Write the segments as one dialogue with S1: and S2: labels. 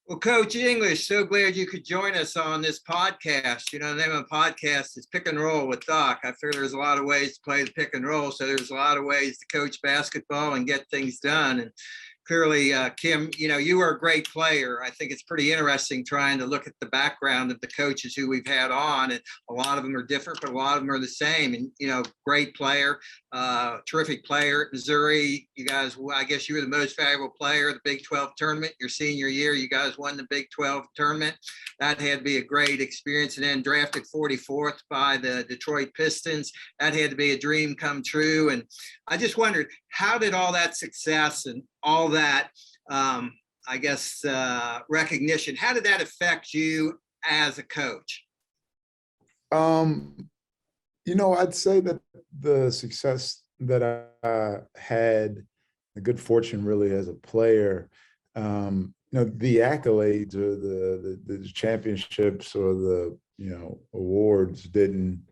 S1: Well, Coach English, so glad you could join us on this podcast. You know, the name of the podcast is Pick and Roll with Doc. I figure there's a lot of ways to play the pick and roll, so there's a lot of ways to coach basketball and get things done. And clearly, Kim, you know, you are a great player. I think it's pretty interesting trying to look at the background of the coaches who we've had on, and a lot of them are different, but a lot of them are the same. And, you know, great player, terrific player at Missouri. You guys, I guess you were the most valuable player of the Big 12 tournament. Your senior year, you guys won the Big 12 tournament. That had to be a great experience. And then drafted 44th by the Detroit Pistons. That had to be a dream come true. And I just wondered, how did all that success and all that, recognition, how did that affect you as a coach?
S2: You know, I'd say that the success that I had, the good fortune really as a player, you know, the accolades or the championships or the, you know, awards didn't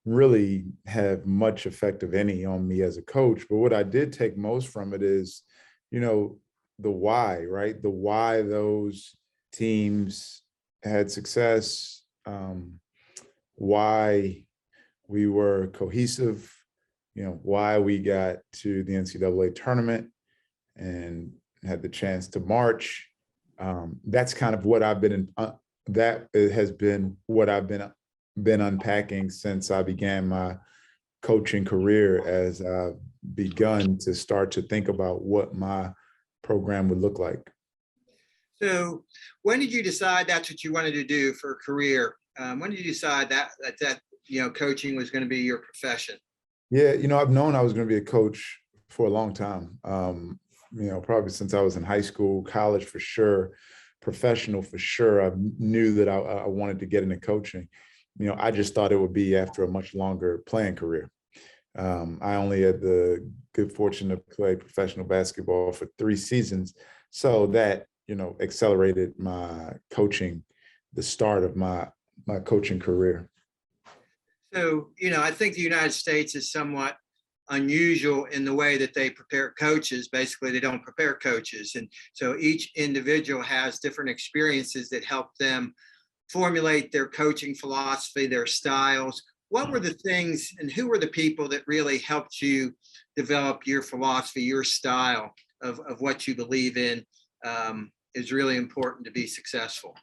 S2: really have much effect of any on me as a coach. But what I did take most from it is, you know, the why, right? The why those teams had success, why we were cohesive, you know, why we got to the NCAA tournament and had the chance to march. That's kind of what I've been that has been what I've been unpacking since I began my coaching career, as I've begun to start to think about what my program would look like.
S1: So when did you decide that's what you wanted to do for a career? When did you decide that you know, coaching was going to be your profession?
S2: Yeah, you know, I've known I was going to be a coach for a long time. You know, probably since I was in high school, college for sure, professional for sure. I knew that I wanted to get into coaching. You know, I just thought it would be after a much longer playing career. I only had the good fortune to play professional basketball for 3 seasons. So that, you know, accelerated my coaching, the start of my coaching career.
S1: So, you know, I think the United States is somewhat unusual in the way that they prepare coaches. Basically, they don't prepare coaches. And so each individual has different experiences that help them formulate their coaching philosophy, their styles. What were the things and who were the people that really helped you develop your philosophy, your style of what you believe in is really important to be successful?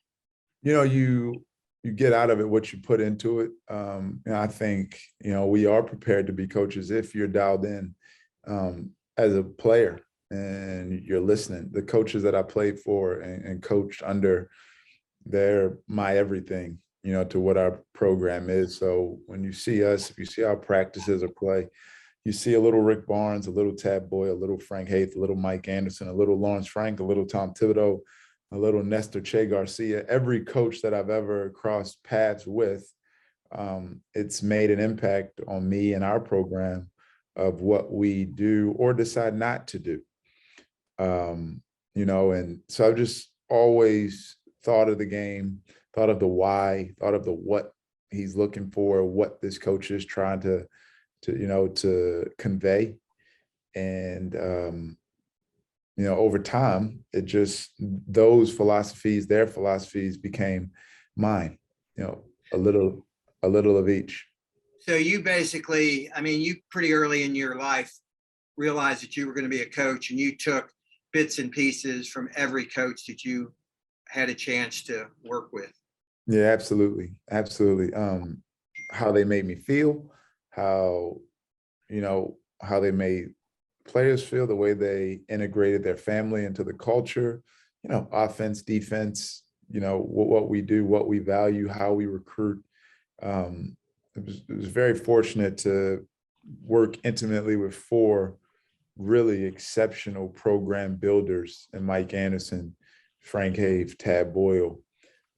S2: You know, you get out of it what you put into it. And I think, you know, we are prepared to be coaches if you're dialed in as a player and you're listening. The coaches that I played for and coached under, they're my everything, you know, to what our program is. So when you see us, if you see our practices or play, you see a little Rick Barnes, a little Tad Boy, a little Frank Haith, a little Mike Anderson, a little Lawrence Frank, a little Tom Thibodeau, a little Nestor Che Garcia. Every coach that I've ever crossed paths with, it's made an impact on me and our program of what we do or decide not to do. You know, and so I've just always thought of the game, thought of the why, thought of the what he's looking for, what this coach is trying to you know, to convey. And you know, over time, it just, those philosophies, their philosophies became mine, you know, a little of each.
S1: So you basically, I mean, you pretty early in your life realized that you were going to be a coach, and you took bits and pieces from every coach that you had a chance to work with.
S2: Yeah, absolutely. Absolutely. How they made me feel, how, you know, how they made players feel, the way they integrated their family into the culture, you know, offense, defense, you know, what we do, what we value, how we recruit. It was very fortunate to work intimately with 4 really exceptional program builders, and Mike Anderson, Frank Haith, Tad Boyle,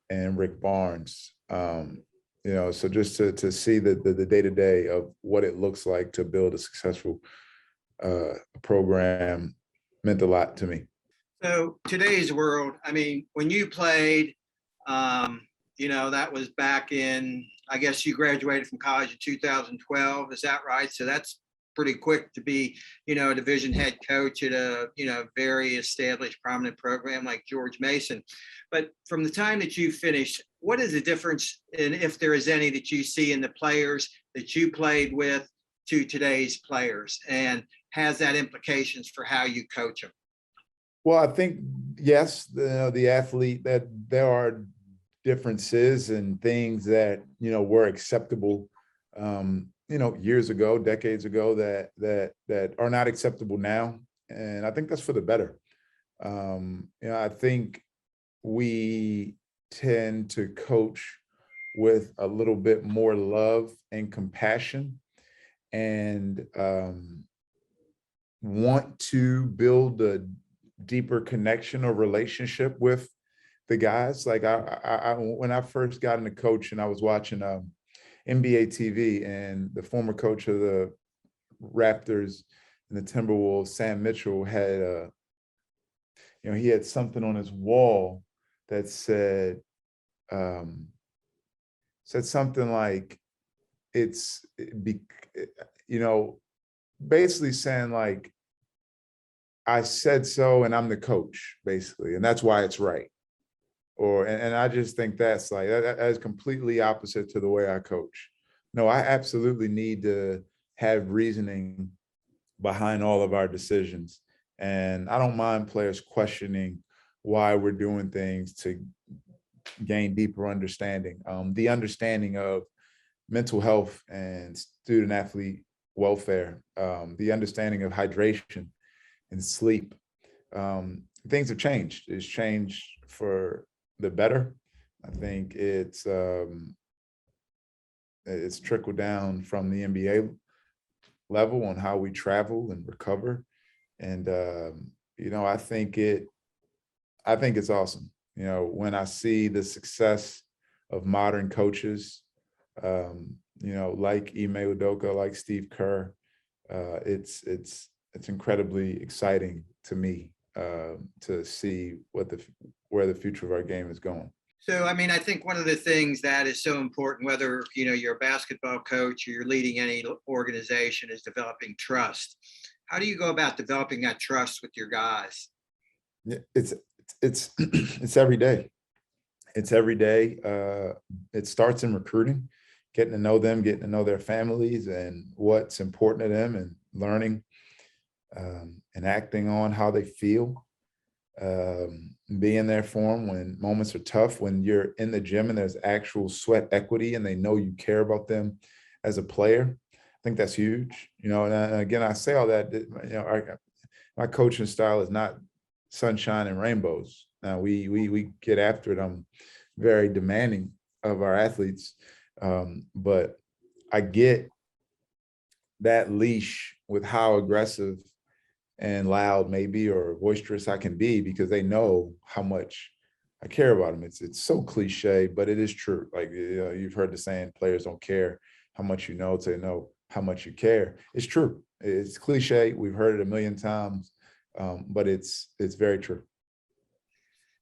S2: and Rick Barnes. You know, so just to see the day-to-day of what it looks like to build a successful program meant a lot to me.
S1: So today's world, I mean, when you played, you know, that was back in, I guess you graduated from college in 2012. Is that right? So that's pretty quick to be, a division head coach at a, very established, prominent program like George Mason. But from the time that you finished, what is the difference, and if there is any, that you see in the players that you played with to today's players, and has that implications for how you coach them?
S2: Well, I think, yes, the athlete, that there are differences and things that, were acceptable, years ago, decades ago, that are not acceptable now. And I think that's for the better. I think we tend to coach with a little bit more love and compassion, and want to build a deeper connection or relationship with the guys. Like I when I first got into coaching, I was watching NBA TV, and the former coach of the Raptors and the Timberwolves, Sam Mitchell, had he had something on his wall that said something like, basically saying like, I said so and I'm the coach, basically, and that's why it's right. And I just think that's like, that is completely opposite to the way I coach. No, I absolutely need to have reasoning behind all of our decisions. And I don't mind players questioning why we're doing things to gain deeper understanding. The understanding of mental health and student athlete welfare, the understanding of hydration and sleep. Things have changed. It's changed for the better. I think it's trickled down from the NBA level on how we travel and recover. And I think it's awesome. When I see the success of modern coaches, like Ime Udoka, like Steve Kerr, it's incredibly exciting to me to see where the future of our game is going.
S1: So, I mean, I think one of the things that is so important, whether, you're a basketball coach or you're leading any organization, is developing trust. How do you go about developing that trust with your guys?
S2: It's it's every day. It's every day. It starts in recruiting, getting to know them, getting to know their families and what's important to them, and learning and acting on how they feel. Being there for them when moments are tough, when you're in the gym and there's actual sweat equity and they know you care about them as a player. I think that's huge. And again, I say all that, my coaching style is not sunshine and rainbows. Now we get after it. I'm very demanding of our athletes. But I get that leash with how aggressive and loud maybe, or boisterous I can be, because they know how much I care about them. It's so cliche, but it is true. Like, you've heard the saying, players don't care how much you know till they know how much you care. It's true. It's cliche. We've heard it a million times, but it's very true.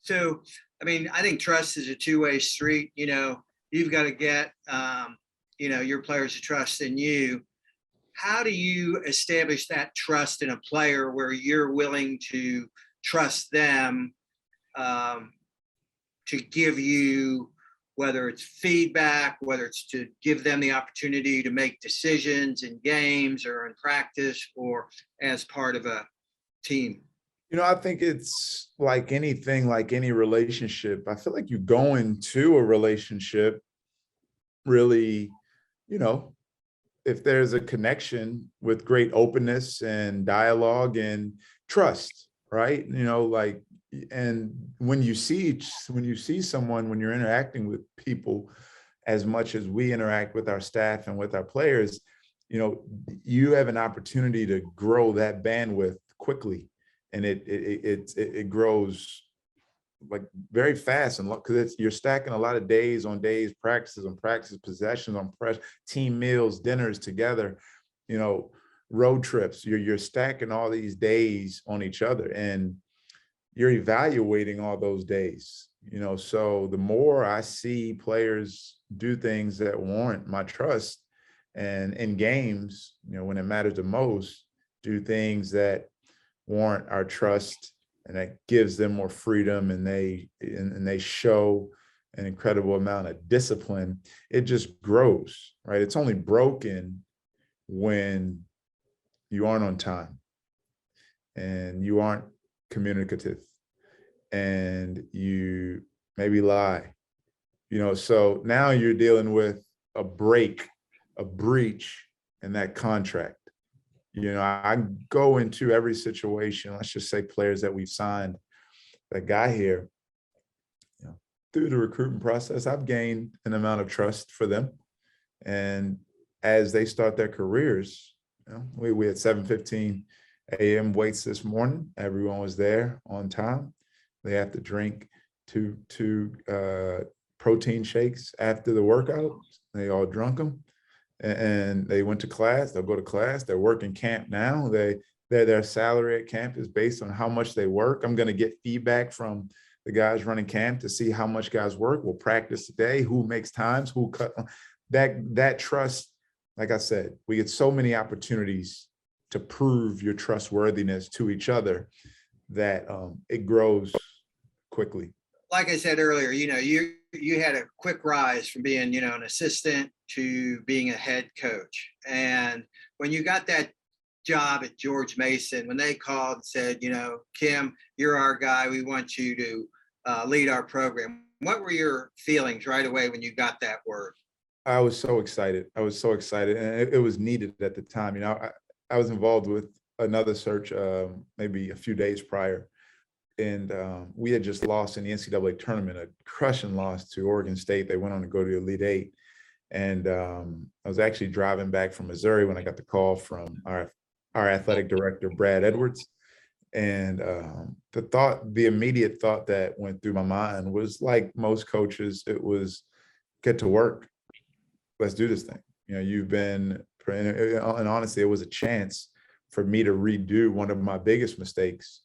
S1: So, I mean, I think trust is a two-way street. You've got to get, your players to trust in you. How do you establish that trust in a player where you're willing to trust them to give you, whether it's feedback, whether it's to give them the opportunity to make decisions in games or in practice or as part of a team?
S2: I think it's like anything, like any relationship. I feel like you go into a relationship really, if there's a connection with great openness and dialogue and trust, right? And when you see someone, when you're interacting with people as much as we interact with our staff and with our players, you have an opportunity to grow that bandwidth quickly. And it grows like very fast, and because you're stacking a lot of days on days, practices on practices, possessions on press, team meals, dinners together, road trips. You're stacking all these days on each other, and you're evaluating all those days. So the more I see players do things that warrant my trust, And in games, when it matters the most, do things that warrant our trust and that gives them more freedom, and they show an incredible amount of discipline. It just grows, right? It's only broken when you aren't on time and you aren't communicative and you maybe lie, so now you're dealing with a breach in that contract. I go into every situation, let's just say players that we've signed that got here, through the recruitment process, I've gained an amount of trust for them. And as they start their careers, we had 7:15 a.m. weights this morning. Everyone was there on time. They have to drink two protein shakes after the workout. They all drunk them. And they went to class. They'll go to class. They're working camp now. Their salary at camp is based on how much they work. I'm going to get feedback from the guys running camp to see how much guys work. We'll practice today. Who makes times? Who cut? That trust. Like I said, we get so many opportunities to prove your trustworthiness to each other that it grows quickly.
S1: Like I said earlier, you had a quick rise from being, an assistant to being a head coach. And when you got that job at George Mason, when they called and said, Kim, you're our guy, we want you to lead our program, what were your feelings right away when you got that word?
S2: I was so excited. And it was needed at the time. I was involved with another search maybe a few days prior. And we had just lost in the NCAA tournament, a crushing loss to Oregon State. They went on to go to the Elite Eight. And I was actually driving back from Missouri when I got the call from our athletic director, Brad Edwards. And the immediate thought that went through my mind was, like most coaches, it was get to work. Let's do this thing. And honestly, it was a chance for me to redo one of my biggest mistakes.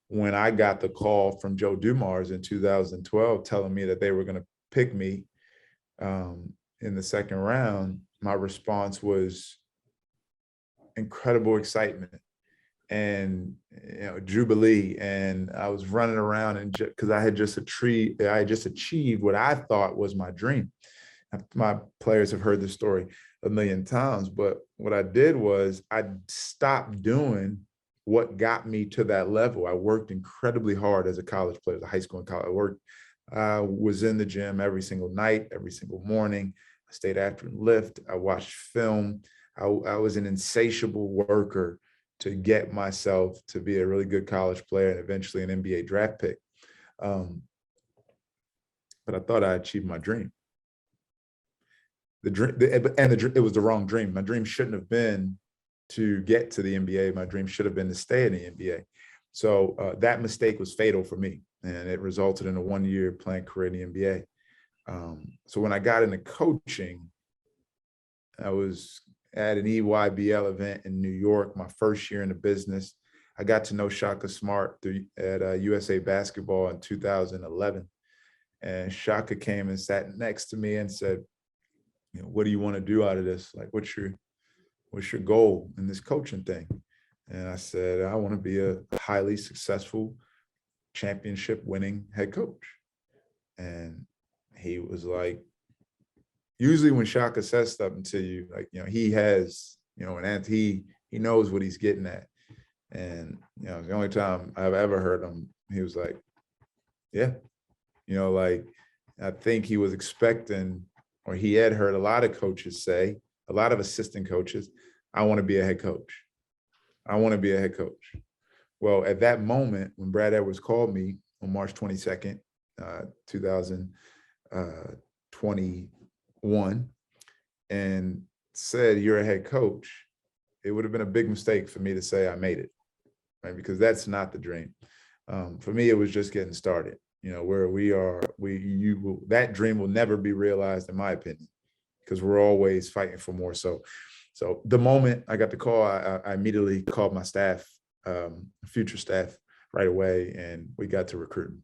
S2: When I got the call from Joe Dumars in 2012 telling me that they were going to pick me in the second round, my response was incredible excitement and jubilee. And I was running around and because I had just achieved what I thought was my dream. My players have heard this story a million times, but what I did was I stopped doing what got me to that level. I worked incredibly hard as a college player, as a high school and college. I was in the gym every single night, every single morning. I stayed after and lift. I watched film. I was an insatiable worker to get myself to be a really good college player and eventually an NBA draft pick. But I thought I achieved my dream. It was the wrong dream. My dream shouldn't have been to get to the NBA. My dream should have been to stay in the NBA. So that mistake was fatal for me, and it resulted in a one-year playing career in the NBA. So when I got into coaching, I was at an EYBL event in New York, my first year in the business. I got to know Shaka Smart at USA Basketball in 2011. And Shaka came and sat next to me and said, what do you want to do out of this? Like, what's your goal in this coaching thing? And I said, I want to be a highly successful, championship winning head coach. And he was like, usually when Shaka says something to you, like, he has, an answer, he knows what he's getting at. And, the only time I've ever heard him, he was like, yeah, I think he was expecting, or he had heard a lot of coaches say, a lot of assistant coaches, I want to be a head coach. I want to be a head coach. Well, at that moment, when Brad Edwards called me on March 22nd, 2021, and said, you're a head coach, it would have been a big mistake for me to say I made it, right? Because that's not the dream. For me, it was just getting started. Where we are, that dream will never be realized, in my opinion, because we're always fighting for more. So the moment I got the call, I immediately called my staff, future staff, right away, and we got to recruiting.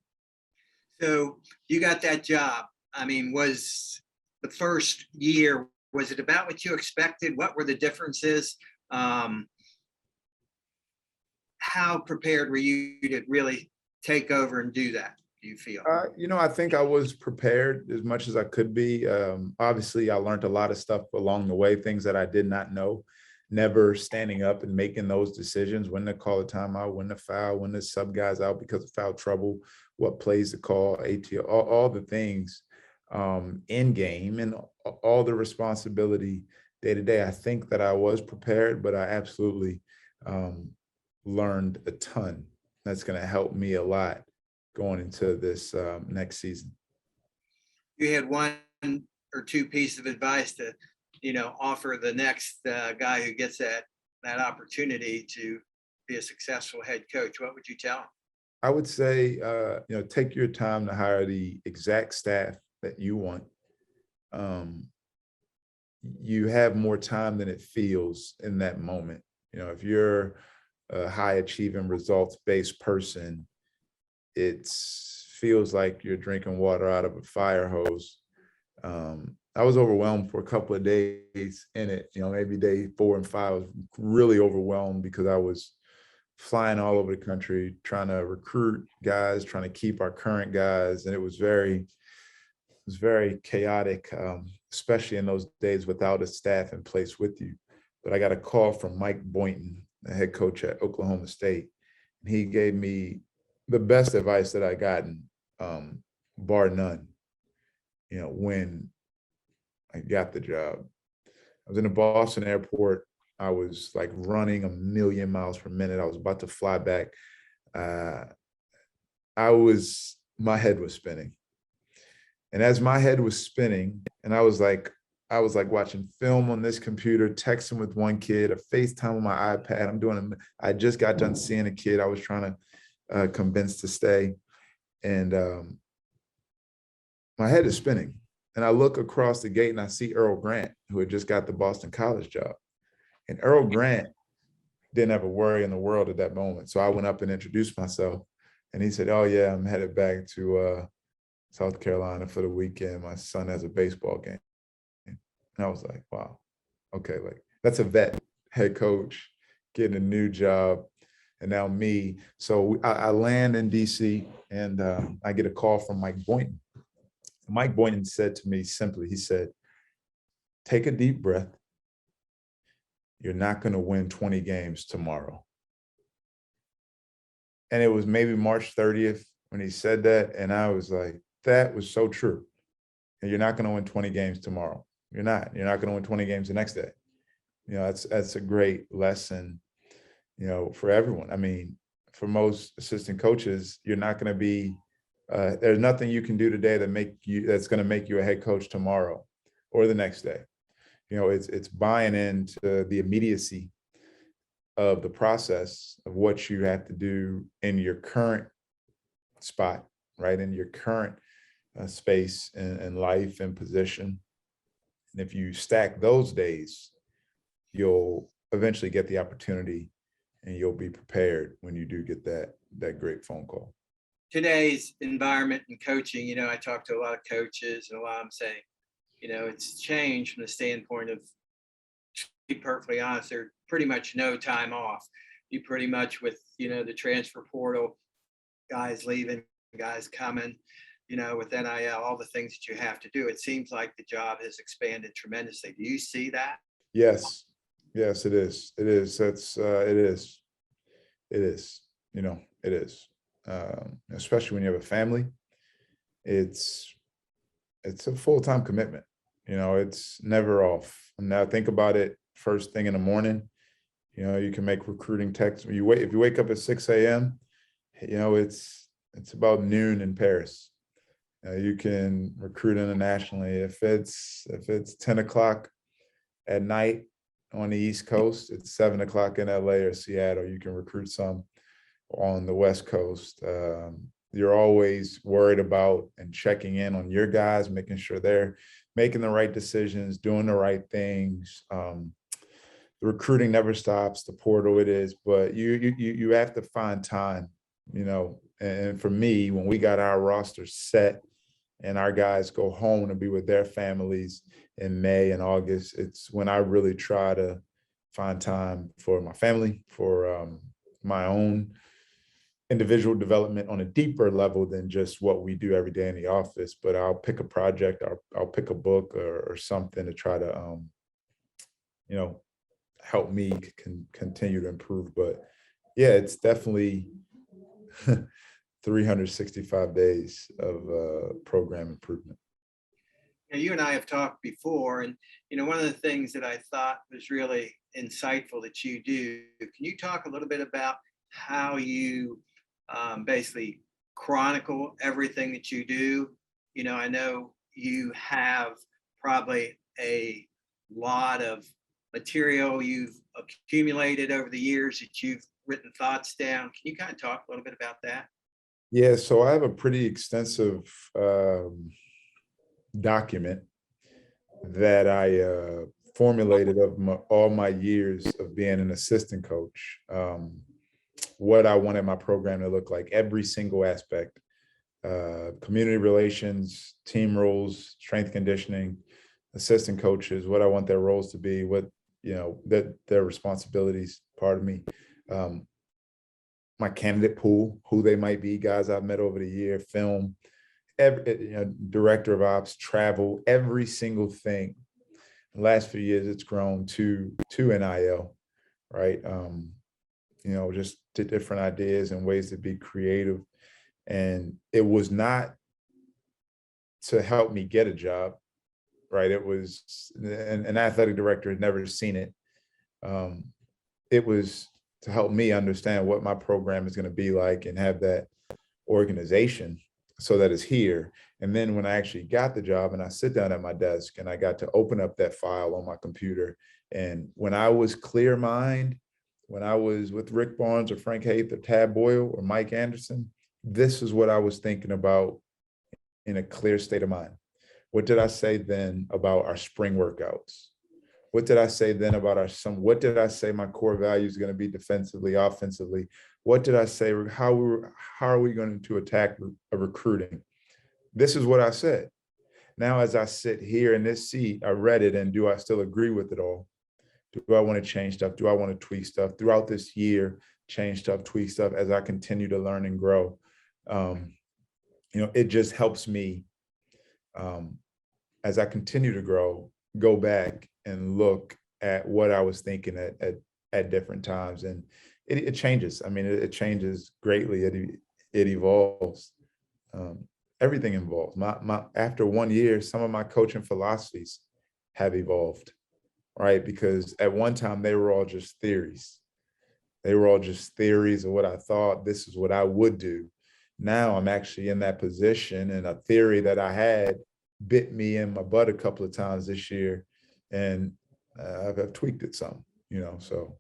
S1: So you got that job. I mean, was the first year, Was it about what you expected? What were the differences? How prepared were you to really take over and do that, do you feel?
S2: I think I was prepared as much as I could be. Obviously, I learned a lot of stuff along the way, things that I did not know. Never standing up and making those decisions, when to call a timeout, when to foul, when to sub guys out because of foul trouble, what plays to call, ATO, all the things in game, and all the responsibility day to day. I think that I was prepared, but I absolutely learned a ton. That's going to help me a lot going into this next season.
S1: You had one or two pieces of advice to, offer the next guy who gets that opportunity to be a successful head coach. What would you tell him?
S2: I would say, take your time to hire the exact staff that you want. You have more time than it feels in that moment. If you're a high achieving results-based person, it feels like you're drinking water out of a fire hose. I was overwhelmed for a couple of days in it, maybe day 4 and 5, I was really overwhelmed because I was flying all over the country, trying to recruit guys, trying to keep our current guys. And it was very chaotic, especially in those days without a staff in place with you. But I got a call from Mike Boynton, the head coach at Oklahoma State. And he gave me the best advice that I gotten, bar none, when I got the job. I was in the Boston airport. I was like running 1,000,000 miles per minute. I was about to fly back. My head was spinning. And as my head was spinning, and I was like watching film on this computer, texting with one kid, a FaceTime on my iPad. I just got done seeing a kid I was trying to convince to stay. And my head is spinning. And I look across the gate and I see Earl Grant, who had just got the Boston College job. And Earl Grant didn't have a worry in the world at that moment. So I went up and introduced myself. And he said, "Oh, yeah, I'm headed back to South Carolina for the weekend. My son has a baseball game." And I was like, wow, okay, like that's a vet head coach getting a new job. And now me. So I land in DC and I get a call from Mike Boynton. Mike Boynton said to me simply, he said, "Take a deep breath. You're not going to win 20 games tomorrow." And it was maybe March 30th when he said that. And I was like, that was so true. And you're not going to win 20 games tomorrow. You're not going to win 20 games the next day. That's a great lesson, for everyone. I mean, for most assistant coaches, you're not going to be, there's nothing you can do today that's going to make you a head coach tomorrow or the next day. It's buying into the immediacy of the process of what you have to do in your current spot, right? In your current space and life and position. And if you stack those days, you'll eventually get the opportunity and you'll be prepared when you do get that great phone call.
S1: Today's environment and coaching, I talk to a lot of coaches and a lot of them saying, it's changed from the standpoint of, to be perfectly honest, there's pretty much no time off. You pretty much with, the transfer portal, guys leaving, guys coming, with NIL, all the things that you have to do, it seems like the job has expanded tremendously. Do you see that?
S2: Yes, it is. It is. It is. It is. Especially when you have a family, it's a full-time commitment. It's never off. Now think about it. First thing in the morning, you can make recruiting texts. If you wake up at 6 a.m., it's about noon in Paris. You can recruit internationally. If it's 10 o'clock at night on the East Coast, it's 7 o'clock in LA or Seattle. You can recruit some on the West Coast. You're always worried about and checking in on your guys, making sure they're making the right decisions, doing the right things. The recruiting never stops. The portal it is, but you have to find time, And for me, when we got our roster set and our guys go home to be with their families in May and August, it's when I really try to find time for my family, for my own individual development on a deeper level than just what we do every day in the office. But I'll pick a project, I'll pick a book or something to try to, you know, help me continue to improve. But yeah, it's definitely 365 days of program improvement.
S1: Now, you and I have talked before, and one of the things that I thought was really insightful that you do. Can you talk a little bit about how you basically chronicle everything that you do? I know you have probably a lot of material you've accumulated over the years that you've written thoughts down. Can you kind of talk a little bit about that?
S2: Yeah, so I have a pretty extensive document that I formulated of all my years of being an assistant coach. What I wanted my program to look like, every single aspect, community relations, team roles, strength conditioning, assistant coaches, what I want their roles to be, what, that their responsibilities, pardon me, my candidate pool, who they might be, guys I've met over the year, film, director of ops, travel, every single thing. The last few years, it's grown to NIL, right? Just to different ideas and ways to be creative. And it was not to help me get a job, right? It was, an athletic director had never seen it. It was to help me understand what my program is going to be like and have that organization so that it's here. And then when I actually got the job and I sit down at my desk and I got to open up that file on my computer, and when I was clear mind, when I was with Rick Barnes or Frank Haith or Tad Boyle or Mike Anderson, this is what I was thinking about in a clear state of mind. What did I say then about our spring workouts? What did I say then about what did I say my core value is going to be defensively, offensively? What did I say? How are we going to attack a recruiting? This is what I said. Now, as I sit here in this seat, I read it, and do I still agree with it all? Do I want to change stuff? Do I want to tweak stuff throughout this year? Change stuff, tweak stuff as I continue to learn and grow. It just helps me as I continue to grow, go back and look at what I was thinking at different times, and it changes. I mean, it changes greatly. It evolves. Everything evolves. My after 1 year, some of my coaching philosophies have evolved, right? Because at one time they were all just theories. They were all just theories of what I thought. This is what I would do. Now I'm actually in that position, and a theory that I had bit me in my butt a couple of times this year, and I've tweaked it some, so.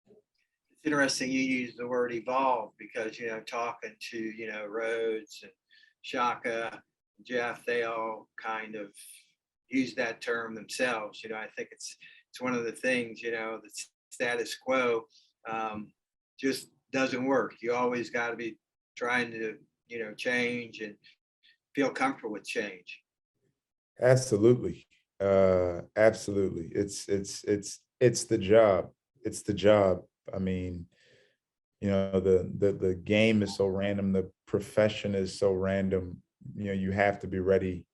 S1: It's interesting you use the word evolve because, talking to, Rhodes and Shaka, Jeff, they all kind of use that term themselves. I think it's one of the things, the status quo just doesn't work. You always got to be trying to, change and feel comfortable with change.
S2: Absolutely. Absolutely. It's the job. It's the job. I mean, the game is so random. The profession is so random. You have to be ready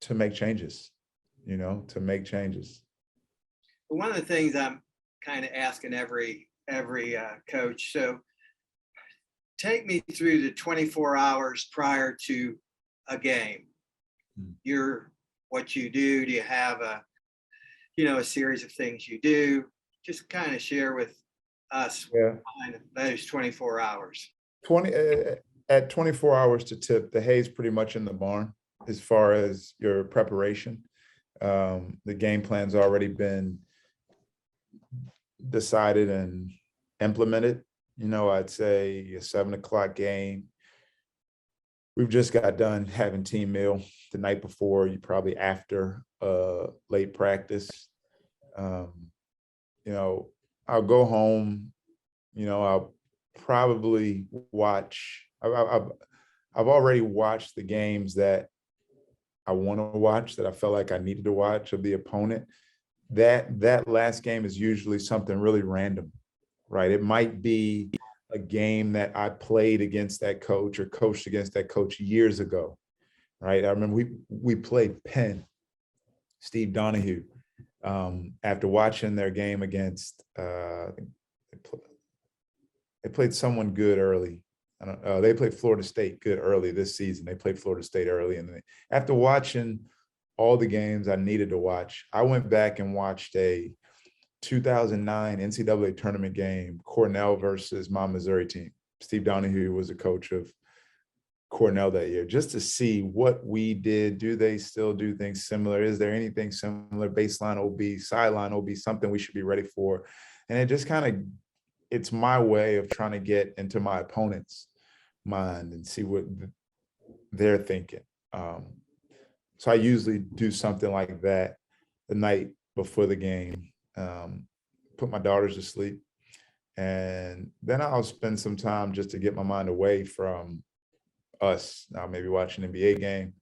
S2: to make changes, to make changes.
S1: One of the things I'm kind of asking every coach. So take me through the 24 hours prior to a game. What you do. Do you have a series of things you do? Just kind of share with us those 24 hours.
S2: 24 hours to tip, the hay's pretty much in the barn as far as your preparation. The game plan's already been decided and implemented. I'd say a 7:00 game. We've just got done having team meal the night before, you probably after late practice. I'll go home, I'll probably watch. I've already watched the games that I want to watch, that I felt like I needed to watch of the opponent. That last game is usually something really random, right? It might be a game that I played against that coach or coached against that coach years ago, right? I remember we played Penn, Steve Donahue, after watching their game against I think they played someone good early. I don't know. They played Florida State good early this season. They played Florida State early, and after watching all the games I needed to watch, I went back and watched a 2009 NCAA tournament game, Cornell versus my Missouri team. Steve Donahue was the coach of Cornell that year, just to see what we did. Do they still do things similar? Is there anything similar? Baseline OB, sideline OB, something we should be ready for? And it just kind of, it's my way of trying to get into my opponent's mind and see what they're thinking. So I usually do something like that the night before the game, put my daughters to sleep, and then I'll spend some time just to get my mind away from us. I'll maybe watch an NBA game.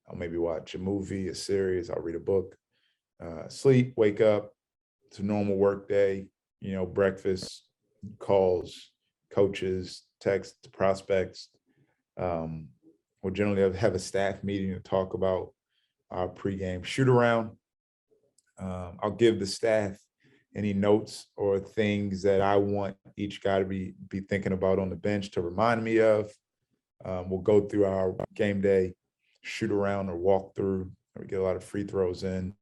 S2: I'll maybe watch a movie, a series. I'll read a book, sleep, wake up. It's a normal work day, breakfast, calls, coaches, text, prospects. We'll generally have a staff meeting to talk about our pregame shoot around. I'll give the staff any notes or things that I want each guy to be thinking about on the bench to remind me of. We'll go through our game day shoot around or walk through. We get a lot of free throws in.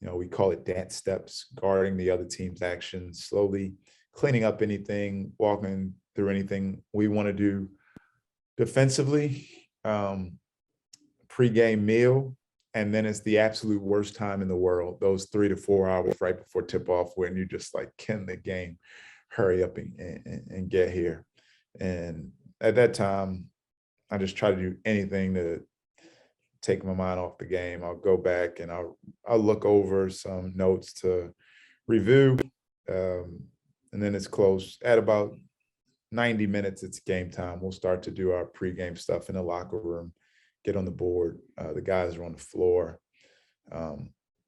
S2: We call it dance steps, guarding the other team's actions, slowly cleaning up anything, walking through anything we want to do defensively. Pre-game meal, and then it's the absolute worst time in the world, those 3 to 4 hours right before tip-off, when you just like, can the game hurry up and get here? And at that time, I just try to do anything to take my mind off the game. I'll go back and I'll look over some notes to review, and then it's close. At about 90 minutes, it's game time. We'll start to do our pregame stuff in the locker room, get on the board. The guys are on the floor,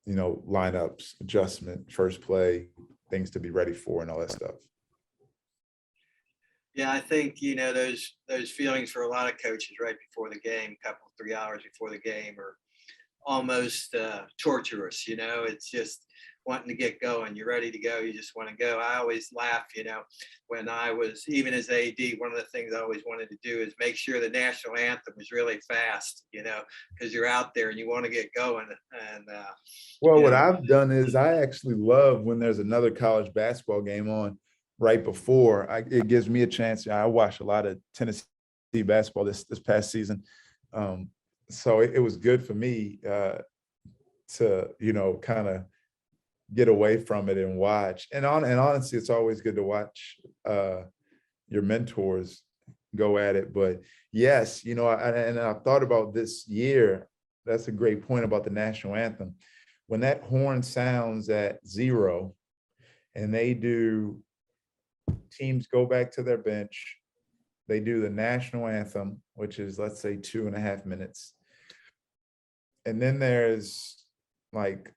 S2: lineups, adjustment, first play, things to be ready for, and all that stuff.
S1: Yeah, I think, those feelings for a lot of coaches right before the game, a couple, 3 hours before the game, are almost torturous. It's just wanting to get going. You're ready to go. You just want to go. I always laugh, when I was, even as AD, one of the things I always wanted to do is make sure the national anthem was really fast, because you're out there and you want to get going. And
S2: what I've done is I actually love when there's another college basketball game on right before. It gives me a chance. I watched a lot of Tennessee basketball this past season. So it was good for me to, kind of get away from it and watch. And honestly, it's always good to watch your mentors go at it. But yes, and I thought about this year. That's a great point about the national anthem. When that horn sounds at 0 and teams go back to their bench, they do the national anthem, which is, let's say, 2.5 minutes. And then there's like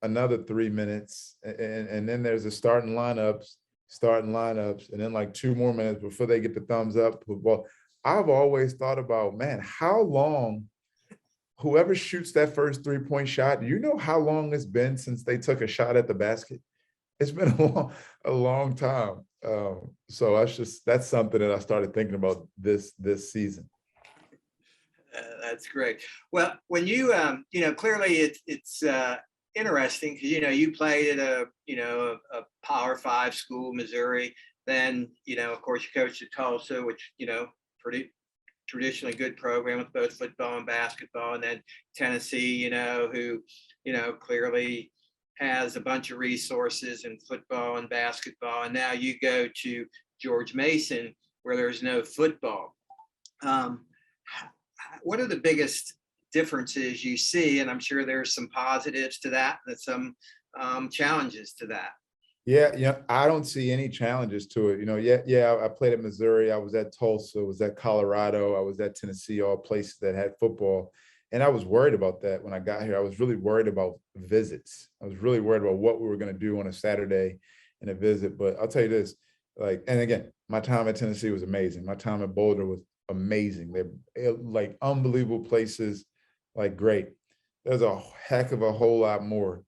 S2: another 3 minutes. And then there's the starting lineups, and then like 2 more minutes before they get the thumbs up. Well, I've always thought about, man, how long, whoever shoots that first 3-point shot, do you know how long it's been since they took a shot at the basket? It's been a long time. So that's something that I started thinking about this season.
S1: That's great. Well, when you, clearly it's interesting because, you played at a Power 5 school, Missouri. Then, of course, you coached at Tulsa, which, pretty traditionally good program with both football and basketball. And then Tennessee, who, clearly has a bunch of resources in football and basketball. And now you go to George Mason, where there's no football. What are the biggest differences you see? And I'm sure there's some positives to that and some challenges to that.
S2: Yeah, I don't see any challenges to it. Yeah, I played at Missouri. I was at Tulsa. I was at Colorado. I was at Tennessee, all places that had football. And I was worried about that when I got here. I was really worried about visits. I was really worried about what we were going to do on a Saturday in a visit. But I'll tell you this, like, and again, my time at Tennessee was amazing. My time at Boulder was amazing. They're like unbelievable places, like great. There's a heck of a whole lot more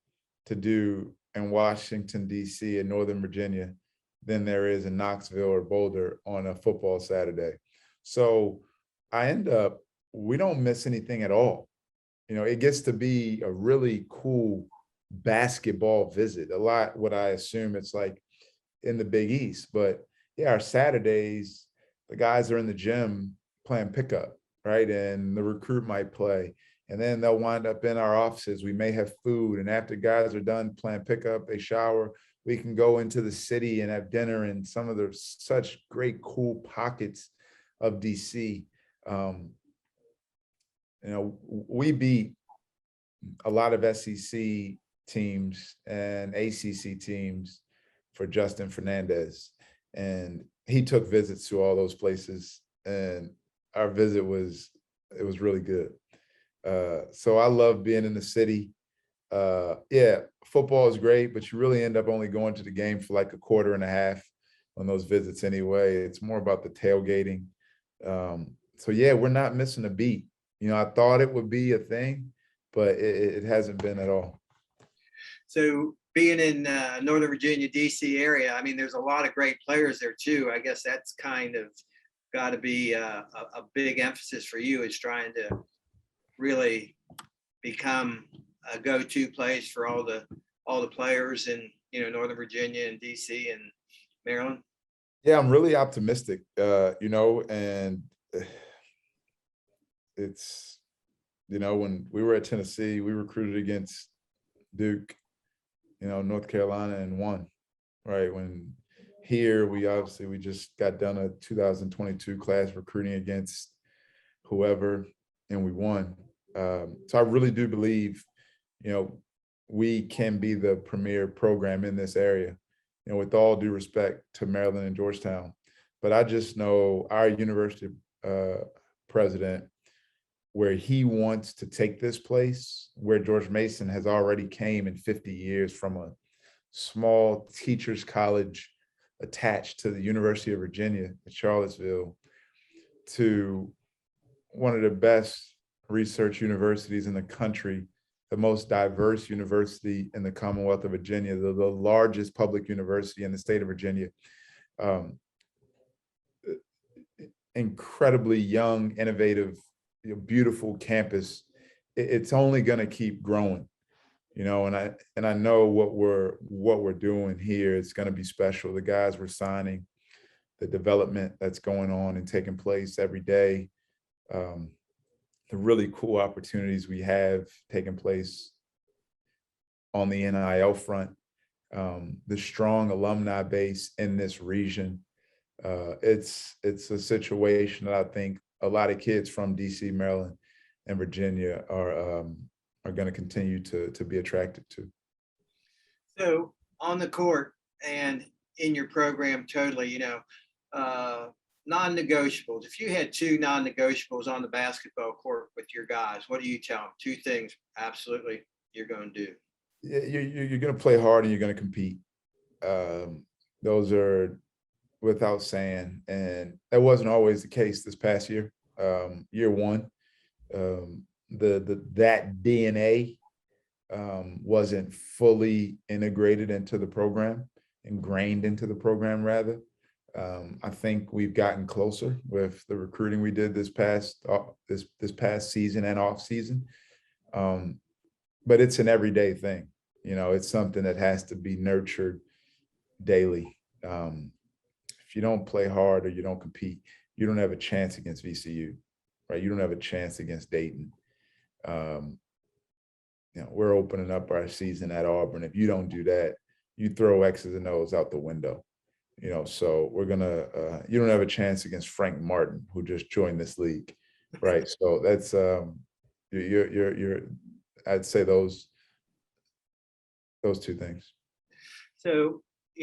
S2: to do in Washington, D.C. and Northern Virginia than there is in Knoxville or Boulder on a football Saturday. So we don't miss anything at all. It gets to be a really cool basketball visit. A lot what I assume it's like in the Big East. But yeah, our Saturdays, the guys are in the gym playing pickup, right? And the recruit might play. And then they'll wind up in our offices. We may have food. And after guys are done playing pickup, they shower. We can go into the city and have dinner in some of the such great, cool pockets of DC. We beat a lot of SEC teams and ACC teams for Justin Fernandez. And he took visits to all those places. And our visit was really good. So I love being in the city. Yeah, football is great, but you really end up only going to the game for like a quarter and a half on those visits anyway. It's more about the tailgating. So yeah, we're not missing a beat. I thought it would be a thing, but it hasn't been at all.
S1: So being in Northern Virginia, DC area, I mean, there's a lot of great players there too. I guess that's kind of got to be a big emphasis for you, is trying to really become a go-to place for all the players in Northern Virginia and DC and Maryland.
S2: Yeah, I'm really optimistic, and it's, when we were at Tennessee, we recruited against Duke, North Carolina, and won, right? When here, we just got done a 2022 class recruiting against whoever, and we won. So I really do believe, we can be the premier program in this area, with all due respect to Maryland and Georgetown. But I just know our university president, where he wants to take this place, where George Mason has already came in 50 years from a small teachers college attached to the University of Virginia at Charlottesville to one of the best research universities in the country, the most diverse university in the Commonwealth of Virginia, the largest public university in the state of Virginia. Incredibly young, innovative, beautiful campus. It's only going to keep growing, and I know what we're doing here. It's going to be special. The guys we're signing, the development that's going on and taking place every day, the really cool opportunities we have taking place on the NIL front, the strong alumni base in this region. It's a situation that I think a lot of kids from DC, Maryland, and Virginia are going to continue to be attracted to.
S1: So on the court and in your program, totally, non-negotiables. If you had two non-negotiables on the basketball court with your guys, what do you tell them? Two things absolutely you're going to do.
S2: You're going to play hard and you're going to compete. Those are without saying, and that wasn't always the case this past year. Year one, that DNA wasn't fully integrated into the program, ingrained into the program rather. I think we've gotten closer with the recruiting we did this past season and off season. But it's an everyday thing. It's something that has to be nurtured daily. If you don't play hard or you don't compete, you don't have a chance against VCU, right? You don't have a chance against Dayton. We're opening up our season at Auburn. If you don't do that, you throw X's and O's out the window. So we're gonna. You don't have a chance against Frank Martin, who just joined this league, right? So that's you're. I'd say those two things.
S1: So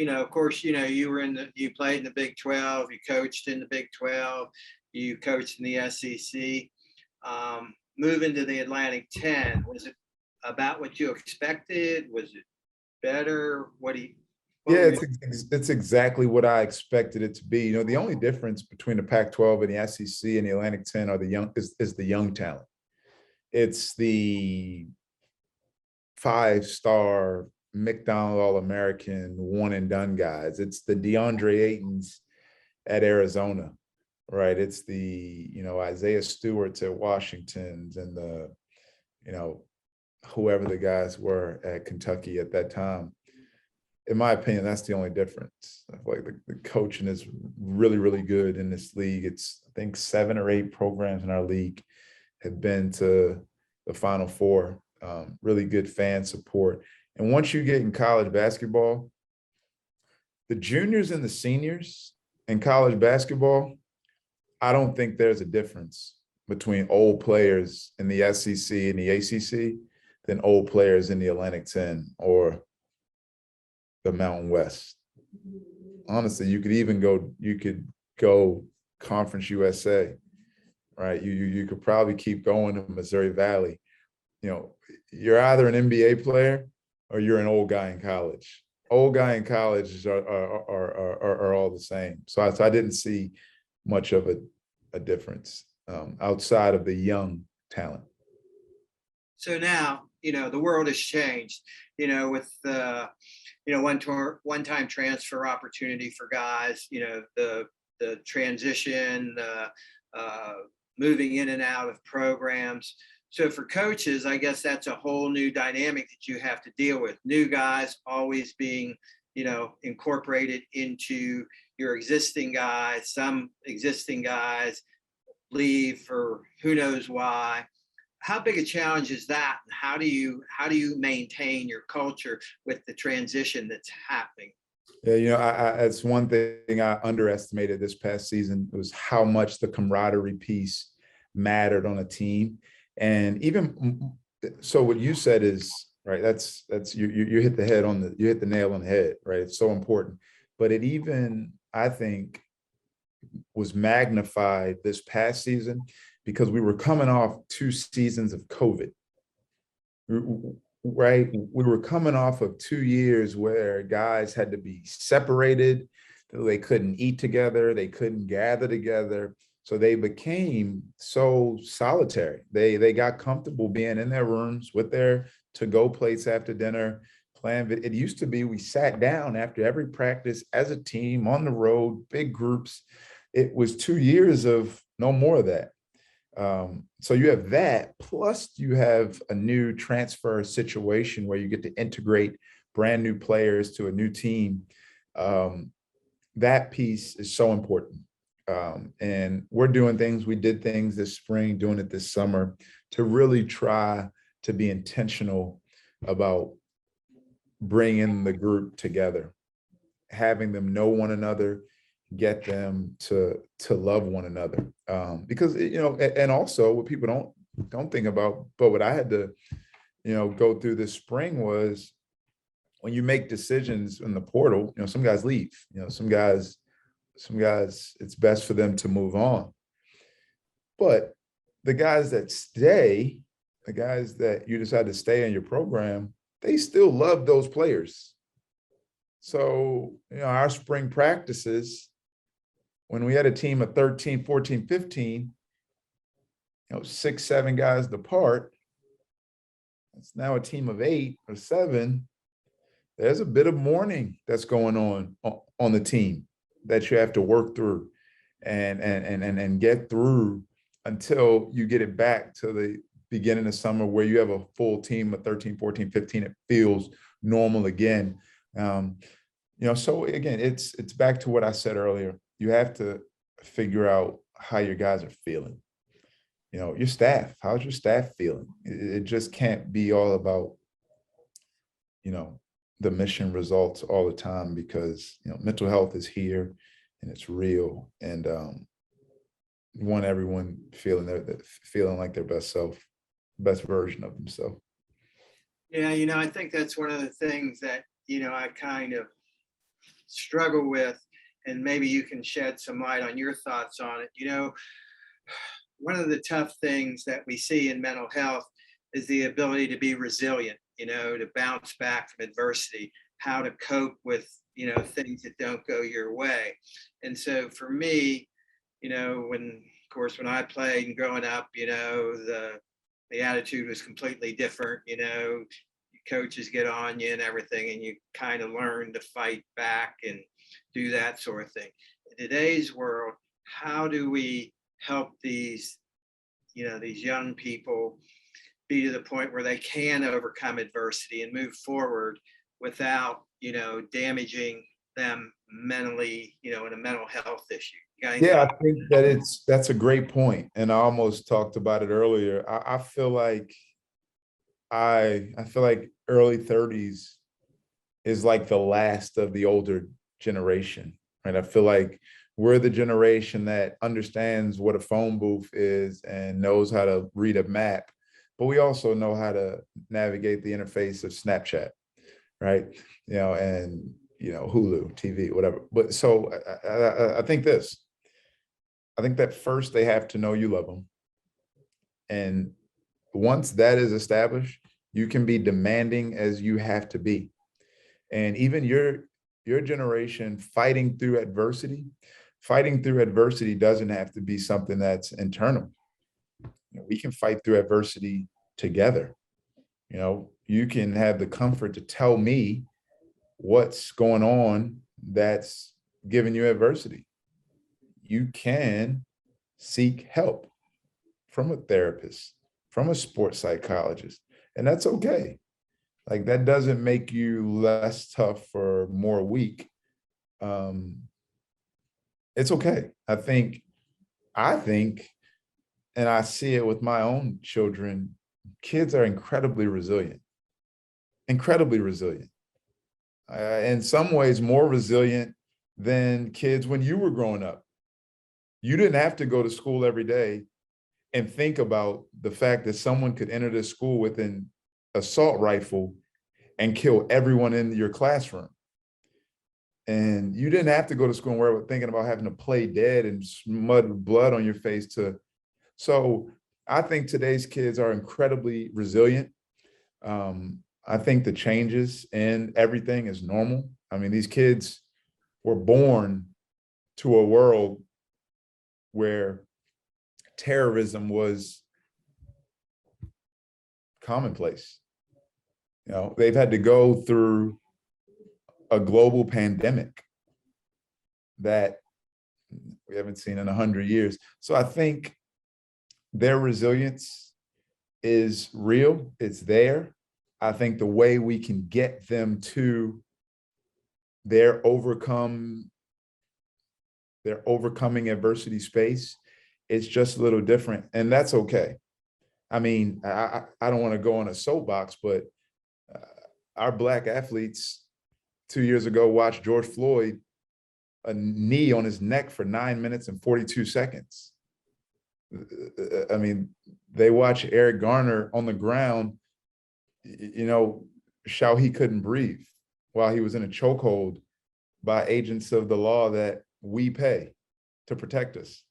S1: of course, you were you played in the Big 12, you coached in the Big 12, you coached in the SEC. Moving to the Atlantic 10, was it about what you expected? Was it better?
S2: Yeah, it's exactly what I expected it to be. The only difference between the Pac-12 and the SEC and the Atlantic 10 are is the young talent. It's the 5-star McDonald All-American one and done guys. It's the DeAndre Aytons at Arizona, right? It's the, Isaiah Stewart's at Washington's and the, whoever the guys were at Kentucky at that time. In my opinion, that's the only difference. I feel like the coaching is really, really good in this league. It's, I think, 7 or 8 programs in our league have been to the Final Four. Really good fan support. And once you get in college basketball, the juniors and the seniors in college basketball, I don't think there's a difference between old players in the SEC and the ACC than old players in the Atlantic 10 or the Mountain West. Honestly, you could go Conference USA, right? You could probably keep going to Missouri Valley. You're either an NBA player or you're an old guy in college. Old guy in college are all the same. So I didn't see much of a difference outside of the young talent.
S1: So now, the world has changed, with the, one-time transfer opportunity for guys, the transition, moving in and out of programs. So for coaches, I guess that's a whole new dynamic that you have to deal with. New guys always being, incorporated into your existing guys. Some existing guys leave for who knows why. How big a challenge is that? How do you maintain your culture with the transition that's happening?
S2: Yeah, it's one thing I underestimated this past season was how much the camaraderie piece mattered on a team. And even so, what you said is right. That's you hit the nail on the head, right? It's so important. But it even, I think, was magnified this past season because we were coming off 2 seasons of COVID, right? We were coming off of 2 years where guys had to be separated. They couldn't eat together. They couldn't gather together. So they became so solitary. They got comfortable being in their rooms with their to-go plates after dinner, playing. It used to be we sat down after every practice as a team on the road, big groups. It was 2 years of no more of that. So you have that, plus you have a new transfer situation where you get to integrate brand new players to a new team. That piece is so important. And we did things this spring, doing it this summer to really try to be intentional about bringing the group together, having them know one another, get them to love one another. Because, and also what people don't think about, but what I had to, go through this spring was when you make decisions in the portal, some guys leave, some guys, it's best for them to move on. But the guys that stay, the guys that you decide to stay in your program, they still love those players. So, our spring practices, when we had a team of 13, 14, 15, 6, 7 guys depart, it's now a team of 8 or 7. There's a bit of mourning that's going on the team that you have to work through and get through until you get it back to the beginning of summer where you have a full team of 13, 14, 15. It feels normal again. So again, it's back to what I said earlier. You have to figure out how your guys are feeling. Your staff, how's your staff feeling? It just can't be all about, the mission results all the time because, mental health is here and it's real. And you want everyone feeling like their best version of themselves.
S1: Yeah, I think that's one of the things that, I kind of struggle with, and maybe you can shed some light on your thoughts on it. One of the tough things that we see in mental health is the ability to be resilient, to bounce back from adversity, how to cope with, things that don't go your way. And so for me, when I played and growing up, the attitude was completely different. Coaches get on you and everything, and you kind of learn to fight back and do that sort of thing. In today's world, how do we help these young people be to the point where they can overcome adversity and move forward without, damaging them mentally, in a mental health issue?
S2: Yeah, I think that's a great point. And I almost talked about it earlier. I feel like early 30s is like the last of the older generation, right? I feel like we're the generation that understands what a phone booth is and knows how to read a map, but we also know how to navigate the interface of Snapchat, right? And Hulu, TV, whatever. But so I think that first they have to know you love them. And once that is established, you can be demanding as you have to be. And even your generation fighting through adversity doesn't have to be something that's internal. We can fight through adversity together. You can have the comfort to tell me what's going on that's giving you adversity. You can seek help from a therapist, from a sports psychologist, and that's okay. Like, that doesn't make you less tough or more weak. It's okay. I think, and I see it with my own children, kids are incredibly resilient. In some ways, more resilient than kids when you were growing up. You didn't have to go to school every day and think about the fact that someone could enter this school with an assault rifle and kill everyone in your classroom. And you didn't have to go to school and worry about thinking about having to play dead and mud blood on your face so I think today's kids are incredibly resilient. I think the changes in everything is normal. I mean, these kids were born to a world where terrorism was commonplace. They've had to go through a global pandemic that we haven't seen in 100 years. So I think their resilience is real. It's there. I think the way we can get them to their overcoming adversity space, it's just a little different, and that's okay. I mean, I don't want to go on a soapbox, but our Black athletes 2 years ago watched George Floyd, a knee on his neck for 9 minutes and 42 seconds. I mean, they watch Eric Garner on the ground, shout he couldn't breathe while he was in a chokehold by agents of the law that we pay to protect us.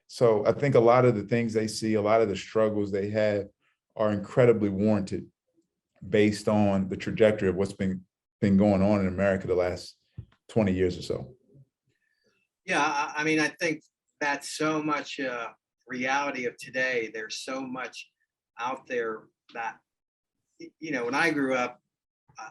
S2: So I think a lot of the things they see, a lot of the struggles they have are incredibly warranted based on the trajectory of what's been going on in America the last 20 years or so.
S1: Yeah, I mean, I think that's so much reality of today. There's so much out there that, when I grew up,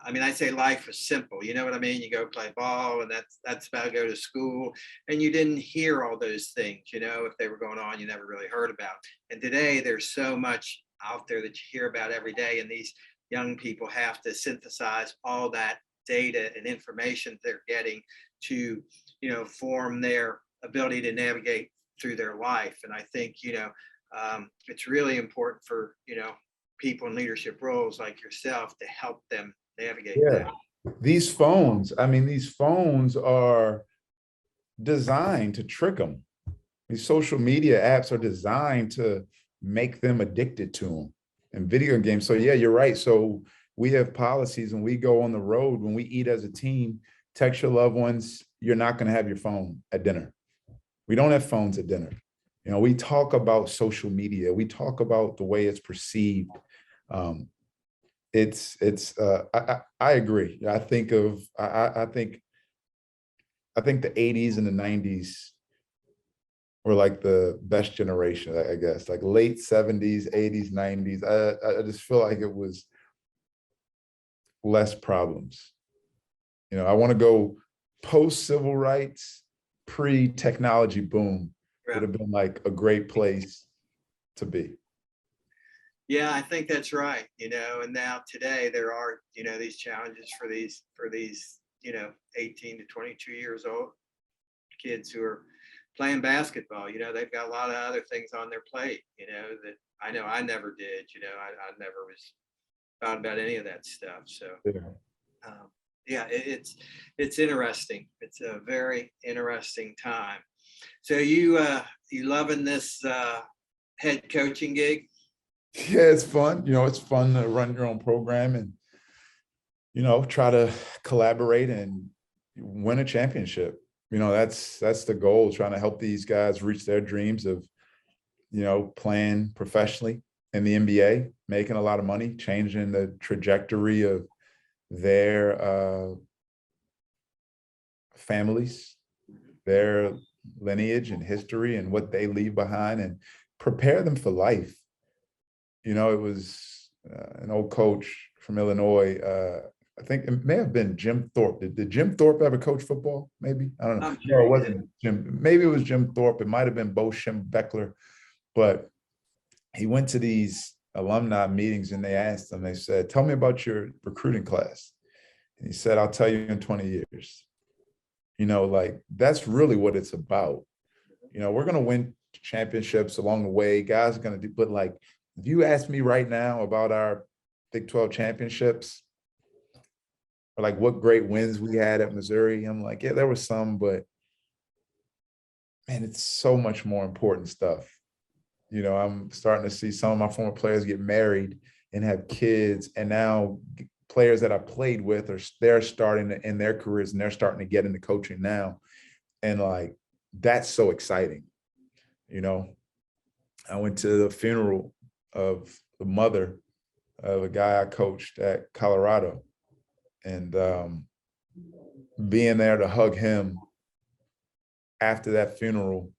S1: I mean, I say life was simple. You know what I mean? You go play ball, and that's about to go to school, and you didn't hear all those things. If they were going on, you never really heard about. And today, there's so much out there that you hear about every day, and these young people have to synthesize all that data and information they're getting to, form their ability to navigate through their life. And I think, it's really important for, people in leadership roles like yourself to help them navigate that.
S2: These phones are designed to trick them. These social media apps are designed to make them addicted to them, and video games. So yeah, you're right. So we have policies, and we go on the road when we eat as a team text your loved ones. You're not going to have your phone at dinner. We don't have phones at dinner. You know, we talk about social media. We talk about the way it's perceived. I agree. I think the 80s and the 90s were like the best generation, I guess, like late 70s, 80s, 90s. I just feel like it was less problems. You know, I want to go post civil rights, pre-technology boom would have been like a great place to be.
S1: Yeah, I think that's right. You know, and now today there are, you know, these challenges for these, you know, 18 to 22 years old kids who are playing basketball. You know, they've got a lot of other things on their plate, you know, that I know I never did. You know, I never was thought about any of that stuff. So yeah, it's interesting. It's a very interesting time. So you loving this head coaching gig?
S2: Yeah, it's fun. You know, it's fun to run your own program and, you know, try to collaborate and win a championship. You know, that's the goal, trying to help these guys reach their dreams of, you know, playing professionally in the NBA, making a lot of money, changing the trajectory of their families, their lineage and history and what they leave behind, and prepare them for life. You know, it was an old coach from Illinois. I think it may have been Jim Thorpe. Did Jim Thorpe ever coach football? Maybe. I don't know.
S1: Sure
S2: No, it wasn't Jim. Maybe it was Jim Thorpe. It might have been Bo Schembechler. But he went to these alumni meetings and they asked him, they said, tell me about your recruiting class. And he said, I'll tell you in 20 years. You know, like that's really what it's about. You know, we're going to win championships along the way. Guys are going to do, but like, if you ask me right now about our Big 12 championships, or like what great wins we had at Missouri, I'm like, yeah, there was some, but man, it's so much more important stuff. You know, I'm starting to see some of my former players get married and have kids, and now players that I played with they're starting to end their careers and they're starting to get into coaching now. And like, that's so exciting. You know, I went to the funeral of the mother of a guy I coached at Colorado, and being there to hug him after that funeral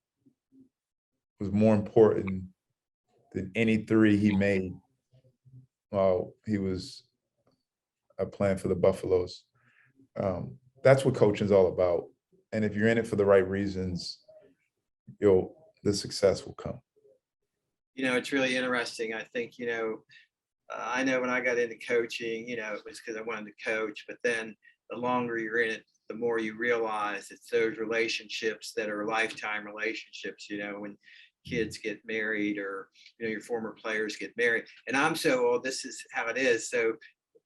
S2: was more important than any three he made while he was playing for the Buffaloes. That's what coaching is all about. And if you're in it for the right reasons, the success will come.
S1: You know, it's really interesting. I think, you know, I know when I got into coaching, you know, it was because I wanted to coach, but then the longer you're in it, the more you realize it's those relationships that are lifetime relationships, you know, when kids get married or, you know, your former players get married. And I'm so old, this is how it is. So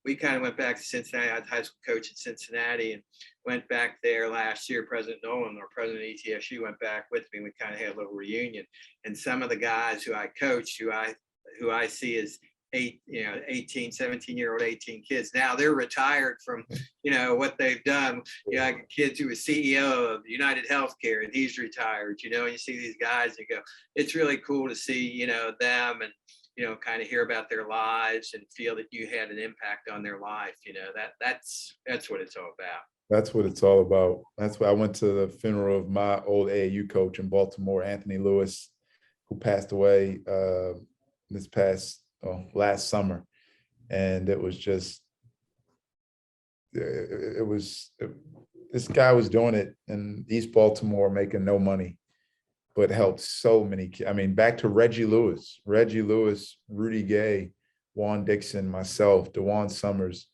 S1: we kind of went back to Cincinnati. I was high school coach in Cincinnati and went back there last year. President Nolan, our president of ETSU, went back with me. We kind of had a little reunion. And some of the guys who I coached, who I see as 18, 17-year-old, 18 kids. Now they're retired from, you know, what they've done. You know, I got kids who was CEO of United Healthcare and he's retired, you know, and you see these guys and you go, it's really cool to see, you know, them and, you know, kind of hear about their lives and feel that you had an impact on their life. You know, that's what it's all about.
S2: That's what it's all about. That's why I went to the funeral of my old AAU coach in Baltimore, Anthony Lewis, who passed away last summer. And it was just, this guy was doing it in East Baltimore, making no money, but helped so many kids. I mean, back to Reggie Lewis, Rudy Gay, Juan Dixon, myself, DeJuan Summers.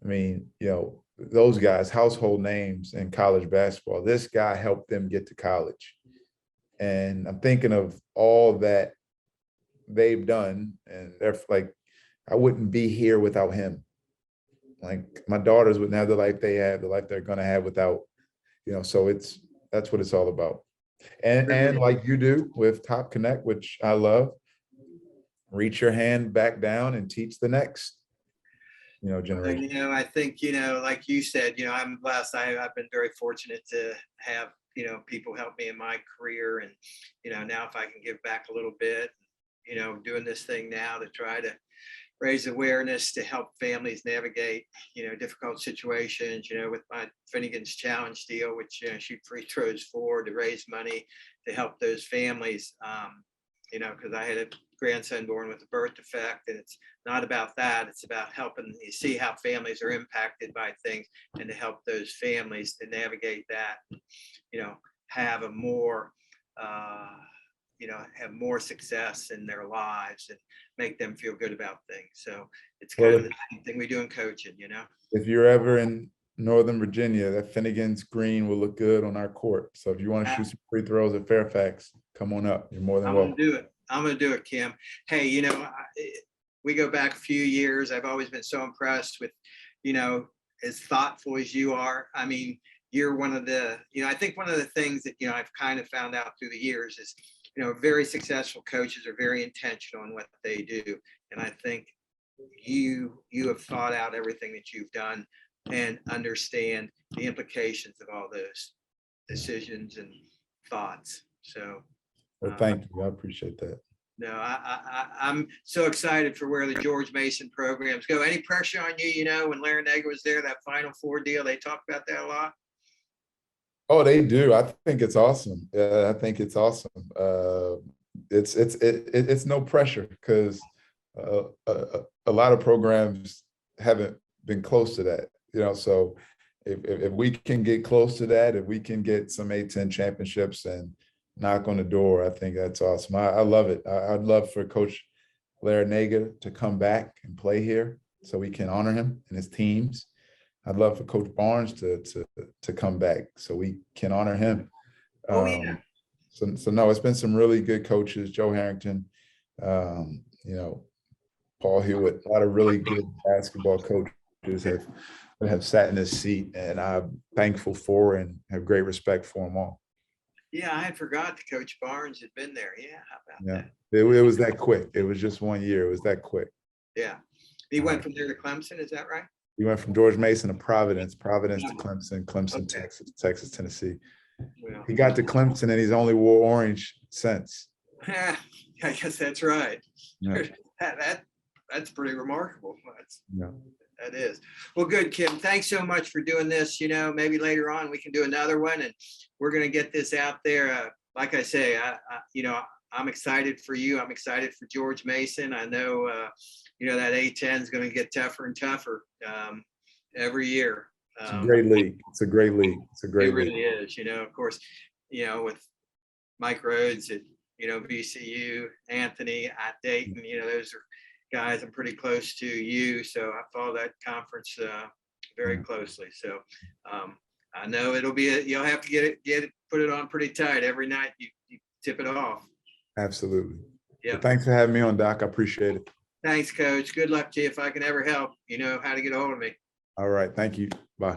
S2: I mean, you know, those guys, household names in college basketball. This guy helped them get to college. And I'm thinking of all that they've done. And they're like, I wouldn't be here without him. Like my daughters wouldn't have the life they have, the life they're going to have without, you know, so that's what it's all about. And like you do with Top Connect, which I love, reach your hand back down and teach the next. generation.
S1: I think, like you said, I'm blessed. I've been very fortunate to have, people help me in my career. And, now if I can give back a little bit, doing this thing now to try to raise awareness to help families navigate, difficult situations, with my Finnegan's Challenge deal, which, shoot free throws for to raise money to help those families, because I had a grandson born with a birth defect, and it's not about that. It's about helping you see how families are impacted by things and to help those families to navigate that, have a more, have more success in their lives and make them feel good about things. So it's kind of the same thing we do in coaching,
S2: If you're ever in Northern Virginia, that Finnegan's green will look good on our court. So if you want to shoot some free throws at Fairfax, come on up. You're more than welcome.
S1: I'm going to do it, Kim. Hey, we go back a few years. I've always been so impressed with, as thoughtful as you are. I mean, you're one of the, I think one of the things that, I've kind of found out through the years is, very successful coaches are very intentional in what they do. And I think you have thought out everything that you've done and understand the implications of all those decisions and thoughts. So,
S2: well, thank you. I appreciate that.
S1: No, I'm so excited for where the George Mason programs go. Any pressure on you, when Larinaga was there, that Final Four deal, they talk about that a lot?
S2: Oh, they do. I think it's awesome. I think it's awesome. It's no pressure because a lot of programs haven't been close to that. So if we can get close to that, if we can get some A-10 championships and knock on the door, I think that's awesome. I love it. I'd love for Coach Larinaga to come back and play here so we can honor him and his teams. I'd love for Coach Barnes to come back so we can honor him.
S1: Yeah.
S2: So no, it's been some really good coaches. Joe Harrington, Paul Hewitt, a lot of really good basketball coaches have sat in this seat, and I'm thankful for and have great respect for them all.
S1: Yeah, I had forgot that Coach Barnes had been there. Yeah, how about
S2: that? It was that quick. It was just 1 year. It was that quick.
S1: Yeah. He went from there to Clemson, is that right?
S2: He went from George Mason to Providence to Clemson, okay. Texas, Tennessee. Well, he got to Clemson and he's only wore orange since.
S1: I guess that's right. Yeah. That's pretty remarkable. That is. Well, good, Kim. Thanks so much for doing this. Maybe later on we can do another one, and we're going to get this out there. Like I say, I'm excited for you. I'm excited for George Mason. I know, that A-10 is going to get tougher and tougher every year.
S2: It's a great league. It's a great league. It
S1: really is. Of course, with Mike Rhodes at, VCU, Anthony at Dayton, those are guys I'm pretty close to you. So I follow that conference very closely. So I know it'll be, you'll have to put it on pretty tight every night. You tip it off.
S2: Absolutely.
S1: Yeah.
S2: Well, thanks for having me on, Doc. I appreciate it.
S1: Thanks, Coach. Good luck to you. If I can ever help, you know how to get a hold of me.
S2: All right. Thank you. Bye.